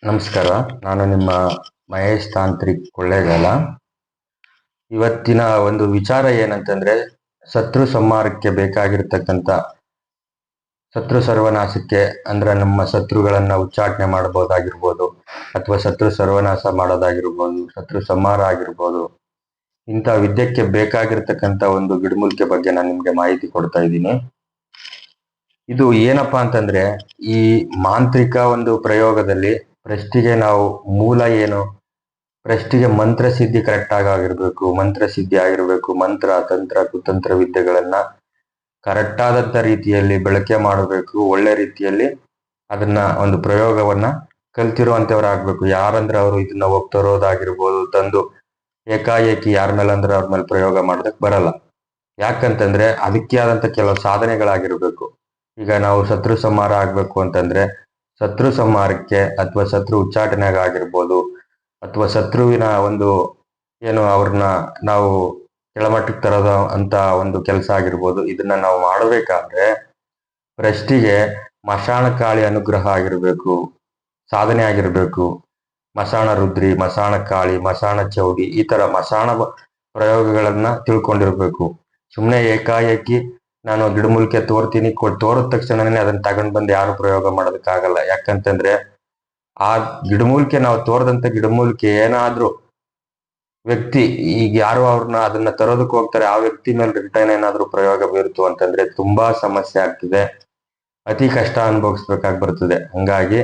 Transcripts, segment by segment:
ನಮಸ್ಕಾರ. ನಾನು ನಿಮ್ಮ ಮಹೇಶ್ ತಾಂತ್ರಿಕ್ ಕೊಳ್ಳೇಗಾಲ. ಇವತ್ತಿನ ಒಂದು ವಿಚಾರ ಏನಂತಂದ್ರೆ, ಶತ್ರು ಸಂಹಾರಕ್ಕೆ ಬೇಕಾಗಿರ್ತಕ್ಕಂಥ ಶತ್ರು ಸರ್ವನಾಶಕ್ಕೆ ಅಂದ್ರೆ ನಮ್ಮ ಶತ್ರುಗಳನ್ನ ಉಚ್ಚಾಟನೆ ಮಾಡಬಹುದಾಗಿರ್ಬೋದು, ಅಥವಾ ಶತ್ರು ಸರ್ವನಾಶ ಮಾಡೋದಾಗಿರ್ಬೋದು, ಶತ್ರು ಸಂಹಾರ ಆಗಿರ್ಬೋದು, ಇಂಥ ವಿದ್ಯೆಗೆ ಬೇಕಾಗಿರ್ತಕ್ಕಂಥ ಒಂದು ಗಿಡಮೂಲಿಕೆ ಬಗ್ಗೆ ನಾನು ನಿಮ್ಗೆ ಮಾಹಿತಿ ಕೊಡ್ತಾ ಇದ್ದೀನಿ. ಇದು ಏನಪ್ಪಾ ಅಂತಂದ್ರೆ, ಈ ಮಾಂತ್ರಿಕ ಒಂದು ಪ್ರಯೋಗದಲ್ಲಿ ಪ್ರಶ್ನೆಗೆ ನಾವು ಮೂಲ ಏನು, ಪ್ರಶ್ನೆಗೆ ಮಂತ್ರ ಸಿದ್ಧಿ ಕರೆಕ್ಟ್ ಆಗಿರ್ಬೇಕು, ಮಂತ್ರ ಸಿದ್ಧಿ ಆಗಿರ್ಬೇಕು. ಮಂತ್ರ, ತಂತ್ರ, ಕುತಂತ್ರ ವಿದ್ಯೆಗಳನ್ನ ಕರೆಕ್ಟ್ ಆದಂತ ರೀತಿಯಲ್ಲಿ ಬಳಕೆ ಮಾಡಬೇಕು. ಒಳ್ಳೆ ರೀತಿಯಲ್ಲಿ ಅದನ್ನ ಒಂದು ಪ್ರಯೋಗವನ್ನ ಕಲ್ತಿರುವಂತವ್ರಾಗ್ಬೇಕು. ಯಾರಂದ್ರೆ ಅವರು ಇದನ್ನ ಹೋಗ್ ತರೋದಾಗಿರ್ಬೋದು, ತಂದು ಏಕಾಏಕಿ ಯಾರ ಮೇಲೆ ಅಂದ್ರೆ ಅವ್ರ ಮೇಲೆ ಪ್ರಯೋಗ ಮಾಡೋದಕ್ಕೆ ಬರಲ್ಲ. ಯಾಕಂತಂದ್ರೆ ಅದಕ್ಕೆ ಆದಂತ ಕೆಲವು ಸಾಧನೆಗಳಾಗಿರ್ಬೇಕು. ಈಗ ನಾವು ಶತ್ರು ಸಂಹಾರ ಆಗ್ಬೇಕು ಅಂತಂದ್ರೆ, ಶತ್ರು ಸಂಹಾರಕ್ಕೆ ಅಥವಾ ಶತ್ರು ಉಚ್ಚಾಟನೆಗೆ ಆಗಿರ್ಬೋದು, ಅಥವಾ ಶತ್ರುವಿನ ಒಂದು ಏನು ಅವ್ರನ್ನ ನಾವು ಕೆಳಮಟ್ಟಕ್ಕೆ ತರೋದ ಅಂತ ಒಂದು ಕೆಲಸ ಆಗಿರ್ಬೋದು, ಇದನ್ನ ನಾವು ಮಾಡಬೇಕಾದ್ರೆ ಪ್ರಶ್ನೆಗೆ ಮಶಾಣ ಕಾಳಿ ಅನುಗ್ರಹ ಆಗಿರ್ಬೇಕು, ಸಾಧನೆ ಆಗಿರ್ಬೇಕು. ಮಶಾಣ ರುದ್ರಿ, ಮಶಾಣ ಕಾಳಿ, ಮಶಾಣ ಚೌಡಿ, ಈ ತರ ಮಶಾಣ ಪ್ರಯೋಗಗಳನ್ನ ತಿಳ್ಕೊಂಡಿರ್ಬೇಕು. ಸುಮ್ಮನೆ ಏಕಾಏಕಿ ನಾನು ಗಿಡಮೂಲಿಕೆ ತೋರ್ತೀನಿ, ತೋರಿದ ತಕ್ಷಣನೇ ಅದನ್ನ ತಗೊಂಡ್ ಬಂದು ಯಾರು ಪ್ರಯೋಗ ಮಾಡೋದಕ್ಕಾಗಲ್ಲ. ಯಾಕಂತಂದ್ರೆ ಆ ಗಿಡಮೂಲಿಕೆ ನಾವು ತೋರದಂತ ಗಿಡಮೂಲಿಕೆ ಏನಾದ್ರೂ ವ್ಯಕ್ತಿ, ಈಗ ಯಾರು ಅವ್ರನ್ನ ಅದನ್ನ ತರೋದಕ್ಕೆ ಹೋಗ್ತಾರೆ, ಆ ವ್ಯಕ್ತಿ ಮೇಲೆ ರಿಟರ್ನ್ ಏನಾದ್ರೂ ಪ್ರಯೋಗ ಬೀರ್ತು ಅಂತಂದ್ರೆ ತುಂಬಾ ಸಮಸ್ಯೆ ಆಗ್ತದೆ, ಅತಿ ಕಷ್ಟ ಅನುಭವಿಸ್ಬೇಕಾಗಿ ಬರ್ತದೆ. ಹಂಗಾಗಿ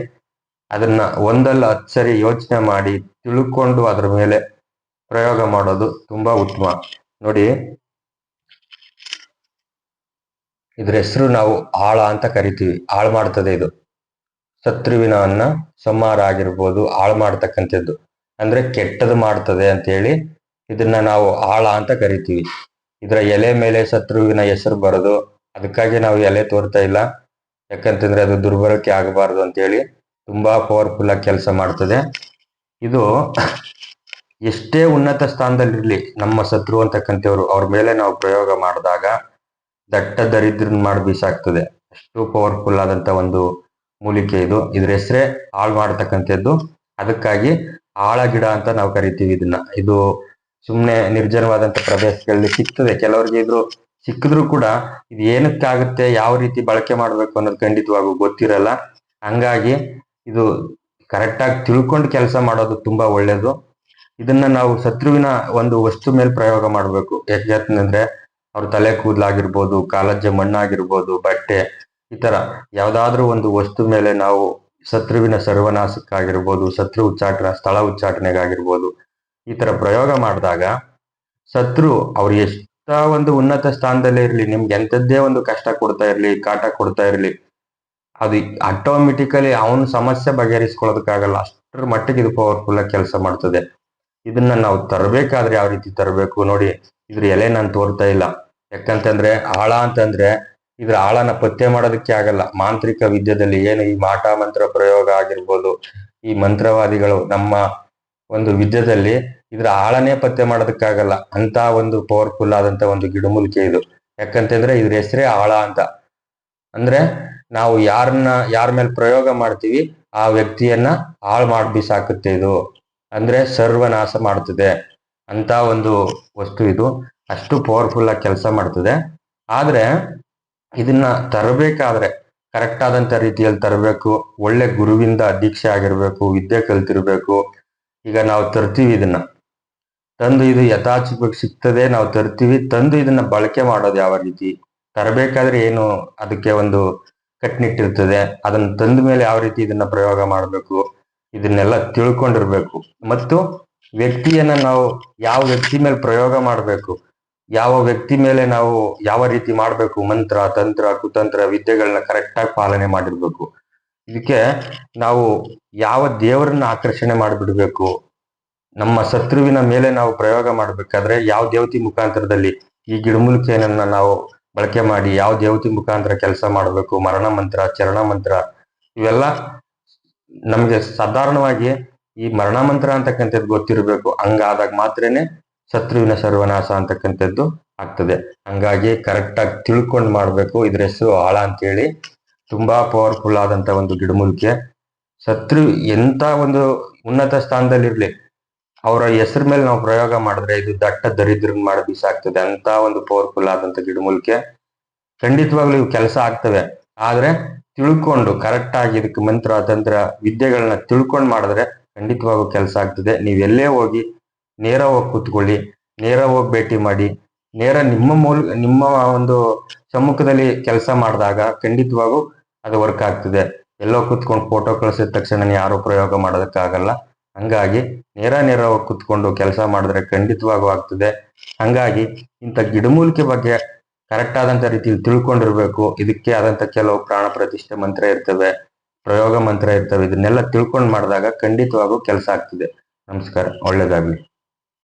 ಅದನ್ನ ಒಂದಲ್ಲ 10 ಸರಿ ಯೋಚನೆ ಮಾಡಿ ತಿಳ್ಕೊಂಡು ಅದ್ರ ಮೇಲೆ ಪ್ರಯೋಗ ಮಾಡೋದು ತುಂಬಾ ಉತ್ತಮ. ನೋಡಿ, ಇದ್ರ ಹೆಸರು ನಾವು ಆಳ ಅಂತ ಕರಿತೀವಿ. ಹಾಳು ಮಾಡ್ತದೆ ಇದು. ಶತ್ರುವಿನವನ್ನ ಸಂಹಾರ ಆಗಿರ್ಬೋದು, ಹಾಳು ಮಾಡ್ತಕ್ಕಂಥದ್ದು ಅಂದ್ರೆ ಕೆಟ್ಟದ್ದು ಮಾಡ್ತದೆ ಅಂತ ಹೇಳಿ ಇದನ್ನ ನಾವು ಆಳ ಅಂತ ಕರಿತೀವಿ. ಇದರ ಎಲೆ ಮೇಲೆ ಶತ್ರುವಿನ ಹೆಸರು ಬರೋದು, ಅದಕ್ಕಾಗಿ ನಾವು ಎಲೆ ತೋರ್ತಾ ಇಲ್ಲ. ಯಾಕಂತಂದ್ರೆ ಅದು ದುರ್ಬಳಕೆ ಆಗಬಾರ್ದು ಅಂತ ಹೇಳಿ ತುಂಬಾ ಪವರ್ಫುಲ್ ಆಗಿ ಕೆಲಸ ಮಾಡ್ತದೆ ಇದು. ಎಷ್ಟೇ ಉನ್ನತ ಸ್ಥಾನದಲ್ಲಿರ್ಲಿ ನಮ್ಮ ಶತ್ರು ಅಂತಕ್ಕಂಥವ್ರು, ಅವ್ರ ಮೇಲೆ ನಾವು ಪ್ರಯೋಗ ಮಾಡಿದಾಗ ದಟ್ಟ ದರಿದ್ರನ್ ಮಾಡಿ ಬೀಸಾಕ್ತದೆ. ಅಷ್ಟು ಪವರ್ಫುಲ್ ಆದಂತ ಒಂದು ಮೂಲಿಕೆ ಇದು. ಇದ್ರ ಹೆಸರೇ ಹಾಳು ಮಾಡ್ತಕ್ಕಂಥದ್ದು. ಅದಕ್ಕಾಗಿ ಆಳ ಗಿಡ ಅಂತ ನಾವು ಕರಿತೀವಿ ಇದನ್ನ. ಇದು ಸುಮ್ಮನೆ ನಿರ್ಜನವಾದಂತ ಪ್ರದೇಶಗಳಲ್ಲಿ ಸಿಗ್ತದೆ. ಕೆಲವರಿಗೆ ಇದ್ರು ಸಿಕ್ಕಿದ್ರು ಕೂಡ ಇದು ಏನಕ್ಕಾಗುತ್ತೆ, ಯಾವ ರೀತಿ ಬಳಕೆ ಮಾಡ್ಬೇಕು ಅನ್ನೋದು ಖಂಡಿತವಾಗೂ ಗೊತ್ತಿರಲ್ಲ. ಹಂಗಾಗಿ ಇದು ಕರೆಕ್ಟ್ ಆಗಿ ತಿಳ್ಕೊಂಡು ಕೆಲಸ ಮಾಡೋದು ತುಂಬಾ ಒಳ್ಳೇದು. ಇದನ್ನ ನಾವು ಶತ್ರುವಿನ ಒಂದು ವಸ್ತು ಮೇಲೆ ಪ್ರಯೋಗ ಮಾಡ್ಬೇಕು. ಯಾಕಂದ್ರೆ ಅವ್ರ ತಲೆ ಕೂದಲಾಗಿರ್ಬೋದು, ಕಾಲಜ್ಜೆ ಮಣ್ಣಾಗಿರ್ಬೋದು, ಬಟ್ಟೆ, ಈ ತರ ಯಾವ್ದಾದ್ರೂ ಒಂದು ವಸ್ತು ಮೇಲೆ ನಾವು ಶತ್ರುವಿನ ಸರ್ವನಾಶಕ್ಕಾಗಿರ್ಬೋದು, ಶತ್ರು ಉಚ್ಚಾಟನೆ, ಸ್ಥಳ ಉಚ್ಚಾಟನೆಗಾಗಿರ್ಬೋದು, ಈ ತರ ಪ್ರಯೋಗ ಮಾಡಿದಾಗ ಶತ್ರು ಅವ್ರು ಎಷ್ಟ ಒಂದು ಉನ್ನತ ಸ್ಥಾನದಲ್ಲೇ ಇರ್ಲಿ, ನಿಮ್ಗೆ ಎಂಥದ್ದೇ ಒಂದು ಕಷ್ಟ ಕೊಡ್ತಾ ಇರ್ಲಿ, ಕಾಟ ಕೊಡ್ತಾ ಇರ್ಲಿ, ಅದು ಆಟೋಮೆಟಿಕಲಿ ಅವನ ಸಮಸ್ಯೆ ಬಗೆಹರಿಸ್ಕೊಳ್ಳೋದಕ್ಕಾಗಲ್ಲ. ಅಷ್ಟರ ಮಟ್ಟಿಗೆ ಇದು ಪವರ್ಫುಲ್ ಆಗಿ ಕೆಲಸ ಮಾಡ್ತದೆ. ಇದನ್ನ ನಾವು ತರಬೇಕಾದ್ರೆ ಯಾವ ರೀತಿ ತರಬೇಕು ನೋಡಿ. ಇದ್ರ ಎಲೆ ನಾನು ತೋರ್ತಾ ಇಲ್ಲ, ಯಾಕಂತಂದ್ರೆ ಆಳ ಅಂತಂದ್ರೆ ಇದ್ರ ಆಳನ ಪತ್ತೆ ಮಾಡೋದಕ್ಕೆ ಆಗಲ್ಲ. ಮಾಂತ್ರಿಕ ವಿದ್ಯೆದಲ್ಲಿ ಏನು ಈ ಮಾಟ ಮಂತ್ರ ಪ್ರಯೋಗ ಆಗಿರ್ಬೋದು, ಈ ಮಂತ್ರವಾದಿಗಳು ನಮ್ಮ ಒಂದು ವಿದ್ಯೆದಲ್ಲಿ ಇದ್ರ ಆಳನೇ ಪತ್ತೆ ಮಾಡೋದಕ್ಕಾಗಲ್ಲ. ಅಂತ ಒಂದು ಪವರ್ಫುಲ್ ಆದಂತ ಒಂದು ಗಿಡಮೂಲಿಕೆ ಇದು. ಯಾಕಂತಂದ್ರೆ ಇದ್ರ ಹೆಸರೇ ಆಳ ಅಂತ. ಅಂದ್ರೆ ನಾವು ಯಾರ ಮೇಲೆ ಪ್ರಯೋಗ ಮಾಡ್ತೀವಿ ಆ ವ್ಯಕ್ತಿಯನ್ನ ಹಾಳು ಮಾಡಿ ಬಿಸಾಕುತ್ತೆ ಇದು. ಅಂದ್ರೆ ಸರ್ವನಾಶ ಮಾಡ್ತದೆ ಅಂತ ಒಂದು ವಸ್ತು ಇದು. ಅಷ್ಟು ಪವರ್ಫುಲ್ ಆಗಿ ಕೆಲಸ ಮಾಡ್ತದೆ. ಆದ್ರೆ ಇದನ್ನ ತರಬೇಕಾದ್ರೆ ಕರೆಕ್ಟ್ ಆದಂತ ರೀತಿಯಲ್ಲಿ ತರಬೇಕು. ಒಳ್ಳೆ ಗುರುವಿಂದ ದೀಕ್ಷೆ ಆಗಿರ್ಬೇಕು, ವಿದ್ಯೆ ಕಲ್ತಿರ್ಬೇಕು. ಈಗ ನಾವು ತರ್ತೀವಿ ಇದನ್ನ, ತಂದು ಇದು ಯಥಾಚಿತವಾಗಿ ಸಿಗ್ತದೆ, ನಾವು ತರ್ತೀವಿ, ತಂದು ಇದನ್ನ ಬಳಕೆ ಮಾಡೋದು ಯಾವ ರೀತಿ, ತರಬೇಕಾದ್ರೆ ಏನು ಅದಕ್ಕೆ ಒಂದು ಕಟ್ನಿಟ್ಟಿರ್ತದೆ, ಅದನ್ನ ತಂದ ಮೇಲೆ ಯಾವ ರೀತಿ ಇದನ್ನ ಪ್ರಯೋಗ ಮಾಡಬೇಕು, ಇದನ್ನೆಲ್ಲ ತಿಳ್ಕೊಂಡಿರ್ಬೇಕು. ಮತ್ತು ವ್ಯಕ್ತಿಯನ್ನ ನಾವು ಯಾವ ವ್ಯಕ್ತಿ ಮೇಲೆ ಪ್ರಯೋಗ ಮಾಡಬೇಕು, ಯಾವ ವ್ಯಕ್ತಿ ಮೇಲೆ ನಾವು ಯಾವ ರೀತಿ ಮಾಡಬೇಕು, ಮಂತ್ರ, ತಂತ್ರ, ಕುತಂತ್ರ ವಿದ್ಯೆಗಳನ್ನ ಕರೆಕ್ಟ್ ಆಗಿ ಪಾಲನೆ ಮಾಡಿರ್ಬೇಕು. ಇದಕ್ಕೆ ನಾವು ಯಾವ ದೇವರನ್ನ ಆಕರ್ಷಣೆ ಮಾಡಿಬಿಡ್ಬೇಕು, ನಮ್ಮ ಶತ್ರುವಿನ ಮೇಲೆ ನಾವು ಪ್ರಯೋಗ ಮಾಡ್ಬೇಕಾದ್ರೆ ಯಾವ ದೇವತಿ ಮುಖಾಂತರದಲ್ಲಿ ಈ ಗಿಡಮೂಲಿಕೆಯನ್ನ ನಾವು ಬಳಕೆ ಮಾಡಿ ಯಾವ ದೇವತಿ ಮುಖಾಂತರ ಕೆಲಸ ಮಾಡಬೇಕು, ಮರಣ ಮಂತ್ರ, ಚರಣ ಮಂತ್ರ, ಇವೆಲ್ಲ ನಮ್ಗೆ ಸಾಧಾರಣವಾಗಿ ಈ ಮರಣ ಮಂತ್ರ ಅಂತಕ್ಕಂಥದ್ದು ಗೊತ್ತಿರಬೇಕು. ಹಂಗಾದಾಗ ಮಾತ್ರನೇ ಶತ್ರುವಿನ ಸರ್ವನಾಶ ಅಂತಕ್ಕಂಥದ್ದು ಆಗ್ತದೆ. ಹಂಗಾಗಿ ಕರೆಕ್ಟ್ ಆಗಿ ತಿಳ್ಕೊಂಡು ಮಾಡ್ಬೇಕು. ಇದ್ರ ಹೆಸರು ಆಳ ಅಂತೇಳಿ. ತುಂಬಾ ಪವರ್ಫುಲ್ ಆದಂತ ಒಂದು ಗಿಡಮೂಲಿಕೆ. ಶತ್ರು ಎಂತ ಒಂದು ಉನ್ನತ ಸ್ಥಾನದಲ್ಲಿರ್ಲಿ, ಅವರ ಹೆಸರ ಮೇಲೆ ನಾವು ಪ್ರಯೋಗ ಮಾಡಿದ್ರೆ ಇದು ದಟ್ಟ ದರಿದ್ರನ್ ಮಾಡಿ ಬೀಸಾಗ್ತದೆ. ಅಂತ ಒಂದು ಪವರ್ಫುಲ್ ಆದಂತ ಗಿಡಮೂಲಿಕೆ. ಖಂಡಿತವಾಗ್ಲೂ ಇವು ಕೆಲಸ ಆಗ್ತವೆ. ಆದ್ರೆ ತಿಳ್ಕೊಂಡು ಕರೆಕ್ಟ್ ಆಗಿ ಇದಕ್ಕೆ ಮಂತ್ರ ತಂತ್ರ ವಿದ್ಯೆಗಳನ್ನ ತಿಳ್ಕೊಂಡು ಮಾಡಿದ್ರೆ ಖಂಡಿತವಾಗೂ ಕೆಲಸ ಆಗ್ತದೆ. ನೀವ್ ಎಲ್ಲೇ ಹೋಗಿ ನೇರ ಹೋಗಿ ಕೂತ್ಕೊಳ್ಳಿ, ನೇರ ಹೋಗಿ ಭೇಟಿ ಮಾಡಿ, ನೇರ ನಿಮ್ಮ ಒಂದು ಸಮ್ಮುಖದಲ್ಲಿ ಕೆಲಸ ಮಾಡಿದಾಗ ಖಂಡಿತವಾಗೂ ಅದು ವರ್ಕ್ ಆಗ್ತದೆ. ಎಲ್ಲೋ ಕೂತ್ಕೊಂಡು ಫೋಟೋ ಕಳಿಸಿದ ತಕ್ಷಣ ಯಾರು ಪ್ರಯೋಗ ಮಾಡೋದಕ್ಕಾಗಲ್ಲ. ಹಂಗಾಗಿ ನೇರ ಹೋಗಿ ಕೂತ್ಕೊಂಡು ಕೆಲಸ ಮಾಡಿದ್ರೆ ಖಂಡಿತವಾಗೂ ಆಗ್ತದೆ. ಹಂಗಾಗಿ ಇಂಥ ಗಿಡಮೂಲಿಕೆ ಬಗ್ಗೆ ಕರೆಕ್ಟ್ ಆದಂತ ರೀತಿಯಲ್ಲಿ ತಿಳ್ಕೊಂಡಿರ್ಬೇಕು. ಇದಕ್ಕೆ ಆದಂತ ಕೆಲವು ಪ್ರಾಣ ಪ್ರತಿಷ್ಠೆ ಮಂತ್ರ ಇರ್ತವೆ, ಪ್ರಯೋಗ ಮಂತ್ರ ಇರ್ತವೆ. ಇದನ್ನೆಲ್ಲ ತಿಳ್ಕೊಂಡು ಮಾಡಿದಾಗ ಖಂಡಿತವಾಗೂ ಕೆಲಸ ಆಗ್ತದೆ. ನಮಸ್ಕಾರ, ಒಳ್ಳೇದಾಗ್ಲಿ.